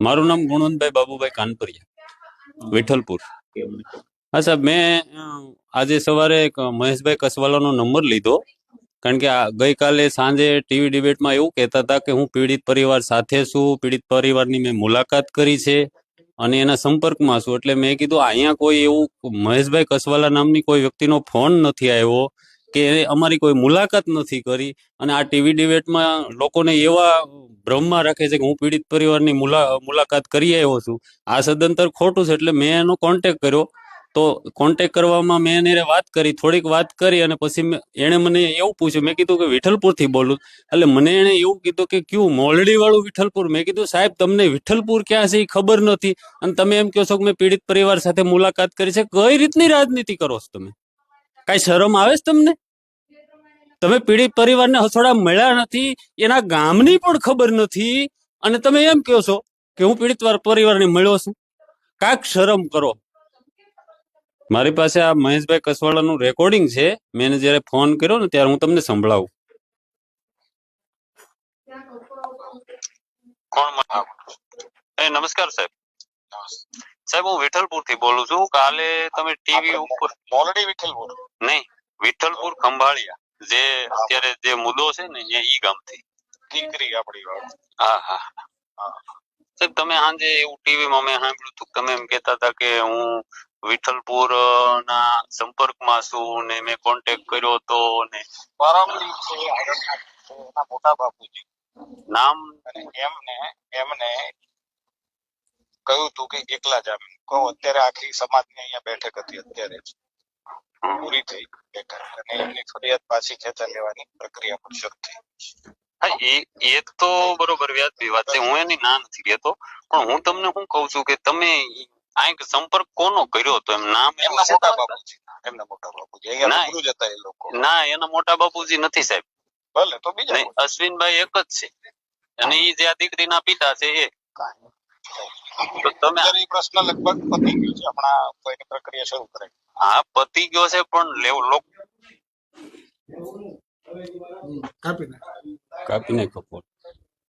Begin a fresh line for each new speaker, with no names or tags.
મારું નામ ગુણવંતભાઈ બાબુભાઈ કાનપરિયા, વિઠ્ઠલપુર. હા સાહેબ, મેં આજે સવારે એક મહેશભાઈ કસવાલાનો નંબર લીધો, કારણ કે ગઈકાલે સાંજે ટીવી ડિબેટમાં એવું કહેતા હતા કે હું પીડિત પરિવાર સાથે છું, પીડિત પરિવારની મેં મુલાકાત કરી છે અને એના સંપર્કમાં છું. એટલે મેં કીધું અહીંયા કોઈ એવું મહેશભાઈ કસવાલા નામની કોઈ વ્યક્તિનો ફોન નથી આવ્યો કે અમારી કોઈ મુલાકાત નથી કરી, અને આ ટીવી ડિબેટમાં લોકોને એવા ભ્રમમાં રાખે છે કે હું પીડિત પરિવારની મુલાકાત કરી આવ્યો છું. આ સદંતર ખોટું છે. એટલે મેં એનો કોન્ટેક કર્યો. તો કોન્ટેક કરવામાં મેં એને વાત કરી, થોડીક વાત કરી, અને પછી એણે મને એવું પૂછ્યું. મેં કીધું કે વિઠ્ઠલપુરથી બોલું. એટલે મને એણે એવું કીધું કે ક્યું મોલડી વાળું વિઠ્ઠલપુર? મેં કીધું સાહેબ, તમને વિઠ્ઠલપુર ક્યાં છે એ ખબર નથી, અને તમે એમ કહો છો કે મેં પીડિત પરિવાર સાથે મુલાકાત કરી છે. કઈ રીતની રાજનીતિ કરો છો તમે? કઈ શરમ આવે છે તમને? તમે પીડિત પરિવારને હસોડા મળ્યા નથી, એના ગામની પણ ખબર નથી, અને તમે એમ કહો છો કે હું પીડિત પરિવારને મળ્યો છું. કાંઈક શરમ કરો. મારી પાસે આ મહેશભાઈ કસવાલાનું રેકોર્ડિંગ છે. મેં જયારે ફોન કર્યો ને ત્યારે હું તમને સંભળાવું. નમસ્કાર સાહેબ. સાહેબ, હું વિઠ્ઠલપુર થી બોલું છું. કાલે તમે ટીવી ઉપર
મોલડી વિઠ્ઠલપુર
નહીં, વિઠ્ઠલપુર ખંભાળિયા, જે અત્યારે જે મુદ્દો છે ને ઈ ગામથી
દીકરી આપડી વાત.
હા હા સાહેબ, તમે સાંજે એવું ટીવીમાં મેં સાંભળ્યું હતું, તમે એમ કહેતા હતા કે હું વિઠ્ઠલપુર ના સંપર્કમાં છું ને મેં કોન્ટેક્ટ કર્યો હતો ને
પરમદીપ છે એના મોટા બાપુજી
નામ,
અને એમને કહ્યું હતું કે એકલા જ આવે. કહું અત્યારે આખી સમાજની અહીંયા બેઠક હતી, અત્યારે જ પૂરી થઈ બેઠક, અને એમની ફરિયાદ પાછી ખેંચા લેવાની પ્રક્રિયા પણ શરૂ થઈ.
હા, એ તો બરોબર વ્યાજબી વાત છે, હું એની ના નથી કહેતો. પણ હું તમને શું કઉ છું કે તમે આંક સંપર્ક કોનો કર્યો હતો? એમ નામ
એમના મોટા બાપુજી, એમના મોટા બાપુજી અહીંયા રૂબરૂ જ હતા એ લોકો.
ના, એના મોટા બાપુજી નથી સાહેબ.
ભલે તો બીજા
અશ્વિનભાઈ એક જ છે, અને એ જે આ દીકરીના પિતા છે એ. તો તમે
પ્રશ્ન લગભગ પતી ગયો છે, હમણાં કોઈની પ્રક્રિયા શરૂ કરે.
હા, પતી ગયો છે, પણ લોકો કાપી નાખો.